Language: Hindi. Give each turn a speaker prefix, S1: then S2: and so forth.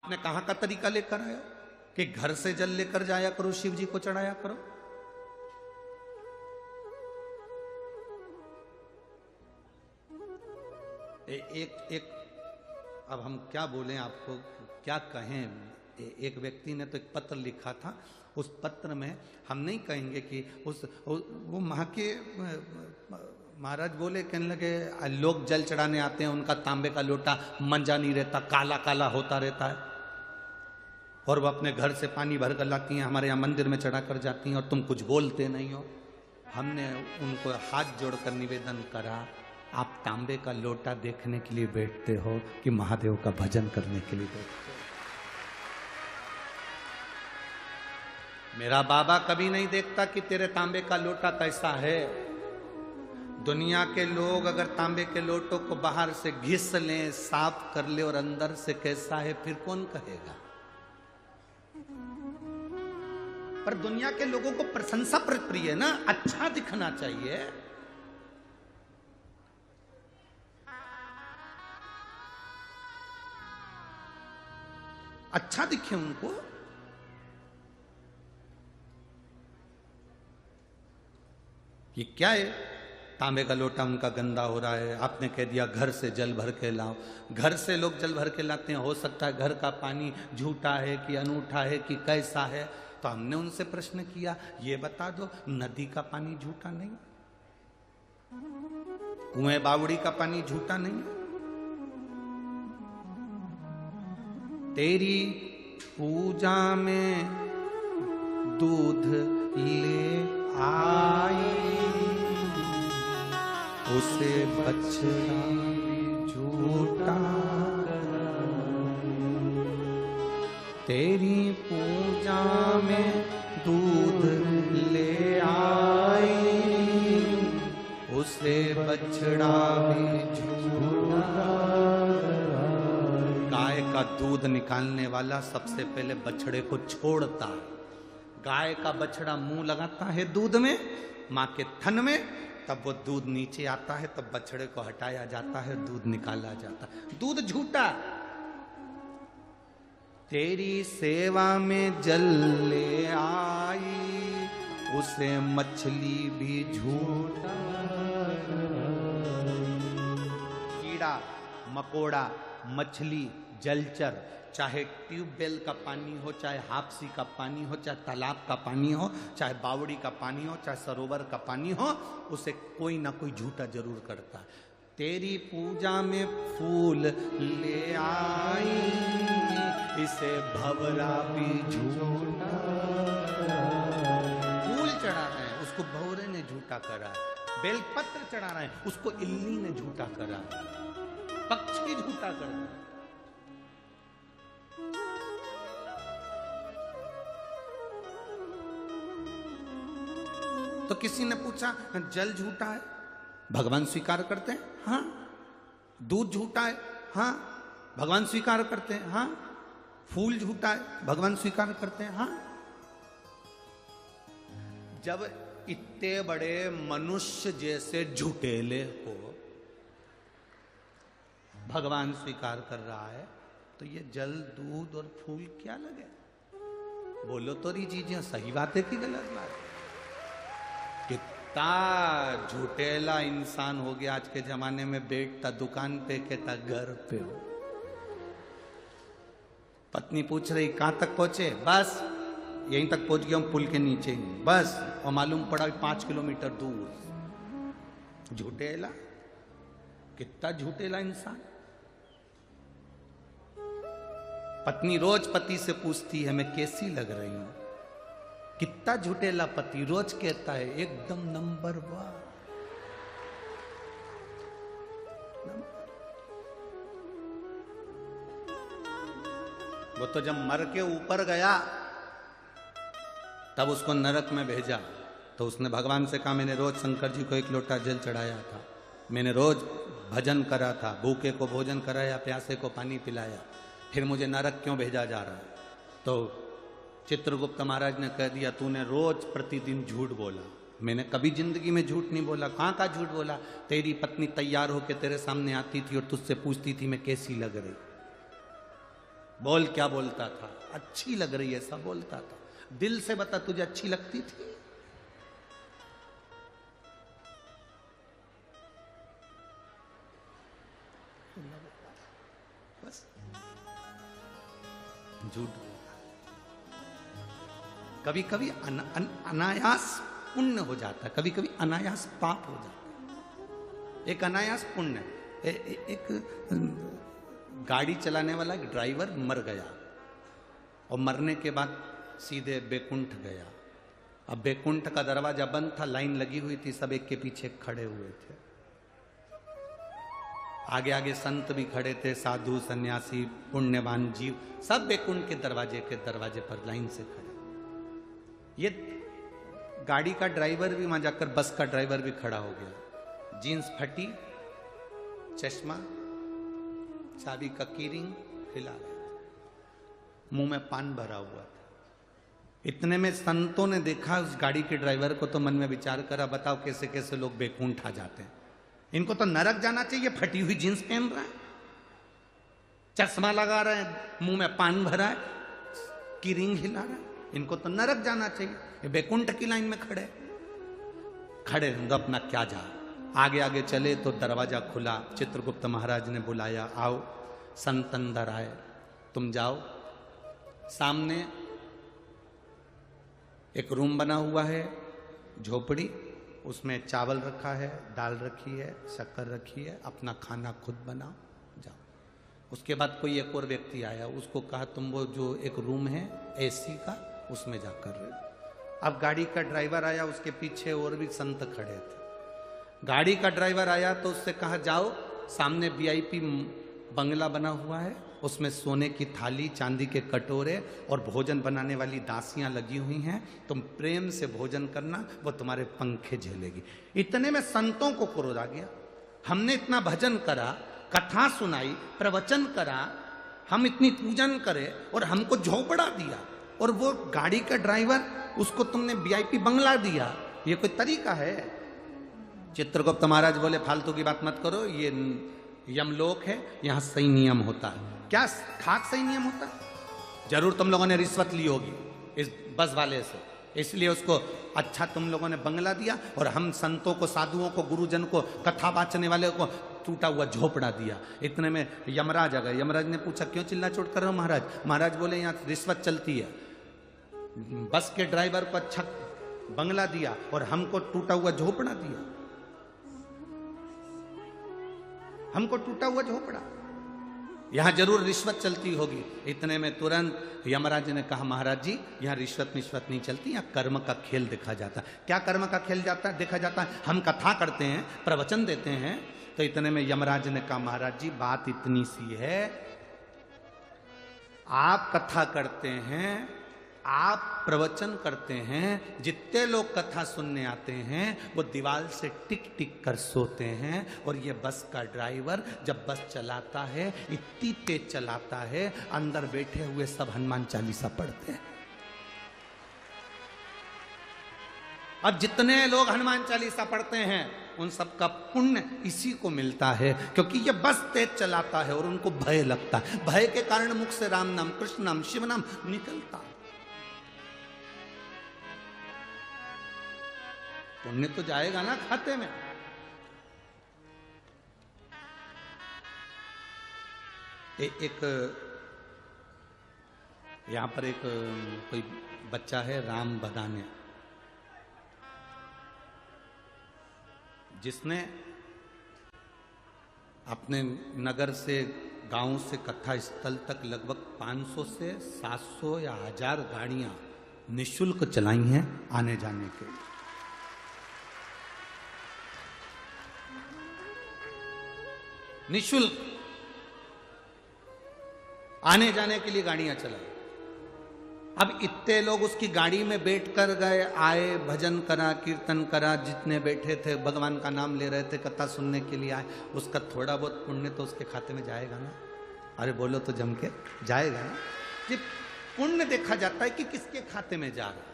S1: आपने कहां का तरीका लेकर आया कि घर से जल लेकर जाया करो, शिव जी को चढ़ाया करो। एक एक अब हम क्या बोलें आपको, क्या कहें। एक व्यक्ति ने तो एक पत्र लिखा था, उस पत्र में हम नहीं कहेंगे कि वो वहां के महाराज बोले, कहने लगे लोग जल चढ़ाने आते हैं, उनका तांबे का लोटा मंजा नहीं रहता, काला काला होता रहता है, और वो अपने घर से पानी भर कर लाती हैं, हमारे यहाँ मंदिर में चढ़ा कर जाती हैं, और तुम कुछ बोलते नहीं हो। हमने उनको हाथ जोड़कर निवेदन करा, आप तांबे का लोटा देखने के लिए बैठते हो कि महादेव का भजन करने के लिए बैठते हो? मेरा बाबा कभी नहीं देखता कि तेरे तांबे का लोटा कैसा है। दुनिया के लोग अगर तांबे के लोटों को बाहर से घिस लें, साफ कर ले, और अंदर से कैसा है, फिर कौन कहेगा। पर दुनिया के लोगों को प्रशंसा प्रिय है ना, अच्छा दिखना चाहिए। अच्छा दिखे उनको। ये क्या है, तांबे का लोटा उनका गंदा हो रहा है, आपने कह दिया घर से जल भर के लाओ। घर से लोग जल भर के लाते हैं, हो सकता है घर का पानी झूठा है कि अनूठा है कि कैसा है। तो हमने उनसे प्रश्न किया, ये बता दो, नदी का पानी झूठा नहीं, कुएं बावड़ी का पानी झूठा नहीं। तेरी पूजा में दूध ले आई, उसे बछड़ा झूठा। तेरी पूजा में दूध ले आई, उसे बछड़ा भी झूठा। गाय का दूध निकालने वाला सबसे पहले बछड़े को छोड़ता है। गाय का बछड़ा मुंह लगाता है दूध में, मां के थन में, तब वो दूध नीचे आता है, तब बछड़े को हटाया जाता है, दूध निकाला जाता है। दूध झूठा। तेरी सेवा में जल ले आई, उसे मछली भी झूठा। कीड़ा मकोड़ा, मछली, जलचर, चाहे ट्यूबवेल का पानी हो, चाहे हापसी का पानी हो, चाहे तालाब का पानी हो, चाहे बावड़ी का पानी हो, चाहे सरोवर का पानी हो, उसे कोई ना कोई झूठा जरूर करता है। तेरी पूजा में फूल ले आई, इसे भंवरा भी झूठा। फूल चढ़ा रहे हैं, उसको भंवरे ने झूठा करा है। बेलपत्र चढ़ा रहे हैं, उसको इल्ली ने झूठा करा है। पक्षी झूठा करता है। तो किसी ने पूछा, जल झूठा है, भगवान स्वीकार करते हैं? हाँ। दूध झूठा है? हाँ, भगवान स्वीकार करते हैं। हाँ। फूल झूठा है, भगवान स्वीकार करते हैं। हाँ। जब इतने बड़े मनुष्य जैसे झूठेले को भगवान स्वीकार कर रहा है, तो ये जल, दूध और फूल क्या लगे? बोलो तो रही चीजें सही बात है कि गलत बात है? कितना झूठेला इंसान हो गया आज के जमाने में, बैठता दुकान पे, कहता घर पे हो। पत्नी पूछ रही कहां तक पहुंचे? बस यहीं तक पहुंच गया हूं, पुल के नीचे ही बस। और मालूम पड़ा 5 किलोमीटर दूर। झूठेला, कितना झूठेला इंसान। पत्नी रोज पति से पूछती है, मैं कैसी लग रही हूं? कितना झूठेला पति, रोज कहता है एकदम नंबर 1। वो तो जब मर के ऊपर गया, तब उसको नरक में भेजा, तो उसने भगवान से कहा, मैंने रोज शंकर जी को 1 लोटा जल चढ़ाया था, मैंने रोज भजन करा था, भूखे को भोजन कराया, प्यासे को पानी पिलाया, फिर मुझे नरक क्यों भेजा जा रहा है? तो चित्रगुप्त महाराज ने कह दिया, तूने रोज प्रतिदिन झूठ बोला। मैंने कभी जिंदगी में झूठ नहीं बोला। कहाँ का झूठ बोला? तेरी पत्नी तैयार होकर तेरे सामने आती थी और तुझसे पूछती थी मैं कैसी लग रही। बोल क्या बोलता था, अच्छी लग रही है ऐसा बोलता था, दिल से बता तुझे अच्छी लगती थी? बस झूठ। कभी कभी अनायास पुण्य हो जाता है, कभी कभी अनायास पाप हो जाता है। एक अनायास पुण्य, एक गाड़ी चलाने वाला एक ड्राइवर मर गया और मरने के बाद सीधे बैकुंठ गया। अब बैकुंठ का दरवाजा बंद था, लाइन लगी हुई थी, सब एक के पीछे खड़े हुए थे। आगे आगे संत भी खड़े थे, साधु सन्यासी पुण्यवान जीव, सब बैकुंठ के दरवाजे पर लाइन से खड़े। ये गाड़ी का ड्राइवर भी वहां जाकर, बस का ड्राइवर भी खड़ा हो गया, जीन्स फटी, चश्मा, चाबी का कीरिंग हिला रहा था, मुंह में पान भरा हुआ था। इतने में संतों ने देखा उस गाड़ी के ड्राइवर को, तो मन में विचार करा, बताओ कैसे कैसे लोग बैकुंठ आ जाते हैं, इनको तो नरक जाना चाहिए। फटी हुई जींस पहन रहा है, चश्मा लगा रहा है, मुंह में पान भरा है, कीरिंग हिला रहा है, इनको तो नरक जाना चाहिए। ये बैकुंठ की लाइन में खड़े तो अपना क्या जा। आगे आगे चले तो दरवाजा खुला, चित्रगुप्त महाराज ने बुलाया, आओ संत अंदर आए, तुम जाओ। सामने एक रूम बना हुआ है, झोपड़ी, उसमें चावल रखा है, दाल रखी है, शक्कर रखी है, अपना खाना खुद बनाओ, जाओ। उसके बाद कोई एक और व्यक्ति आया, उसको कहा तुम वो जो एक रूम है एसी का, उसमें जाकर रहो। अब गाड़ी का ड्राइवर आया, उसके पीछे और भी संत खड़े थे। गाड़ी का ड्राइवर आया तो उससे कहा जाओ, सामने वीआईपी बंगला बना हुआ है, उसमें सोने की थाली, चांदी के कटोरे और भोजन बनाने वाली दासियां लगी हुई हैं, तुम प्रेम से भोजन करना, वो तुम्हारे पंखे झेलेगी। इतने में संतों को क्रोध आ गया, हमने इतना भजन करा, कथा सुनाई, प्रवचन करा, हम इतनी पूजन करे और हमको झोपड़ा दिया, और वो गाड़ी का ड्राइवर, उसको तुमने वीआईपी बंगला दिया, ये कोई तरीका है? चित्रगुप्त महाराज बोले फालतू की बात मत करो, ये यमलोक है, यहां सही नियम होता है। क्या खाक सही नियम होता है? जरूर तुम लोगों ने रिश्वत ली होगी इस बस वाले से, इसलिए उसको अच्छा तुम लोगों ने बंगला दिया, और हम संतों को, साधुओं को, गुरुजन को, कथा बाचने वाले को टूटा हुआ झोपड़ा दिया। इतने में यमराज आ गए। यमराज ने पूछा क्यों चिल्ला चोट कर रहे हो महाराज? महाराज बोले यहाँ रिश्वत चलती है, बस के ड्राइवर को अच्छा बंगला दिया और हमको टूटा हुआ झोपड़ा दिया, हमको टूटा हुआ झोपड़ा, यहां जरूर रिश्वत चलती होगी। इतने में तुरंत यमराज ने कहा महाराज जी यहां रिश्वत नहीं चलती, यहां कर्म का खेल देखा जाता है। क्या कर्म का खेल देखा जाता है? हम कथा करते हैं, प्रवचन देते हैं। तो इतने में यमराज ने कहा महाराज जी बात इतनी सी है, आप कथा करते हैं, आप प्रवचन करते हैं, जितने लोग कथा सुनने आते हैं वो दीवार से टिक टिक कर सोते हैं, और ये बस का ड्राइवर जब बस चलाता है इतनी तेज चलाता है, अंदर बैठे हुए सब हनुमान चालीसा पढ़ते हैं। अब जितने लोग हनुमान चालीसा पढ़ते हैं उन सब का पुण्य इसी को मिलता है, क्योंकि ये बस तेज चलाता है और उनको भय लगता है, भय के कारण मुख से राम नाम, कृष्ण नाम, शिव नाम निकलता है। पुण्य तो जाएगा ना खाते में। एक यहां पर एक कोई बच्चा है राम बदाने, जिसने अपने नगर से, गांव से कथा स्थल तक लगभग 500 से 700 या 1000 गाड़ियां निःशुल्क चलाई हैं आने जाने के लिए। निःशुल्क आने जाने के लिए गाड़ियां चलाई। अब इतने लोग उसकी गाड़ी में बैठकर गए, आए, भजन करा, कीर्तन करा, जितने बैठे थे भगवान का नाम ले रहे थे, कथा सुनने के लिए आए, उसका थोड़ा बहुत पुण्य तो उसके खाते में जाएगा ना? अरे बोलो तो जम के जाएगा ना। कि पुण्य देखा जाता है कि किसके खाते में जा रहा है।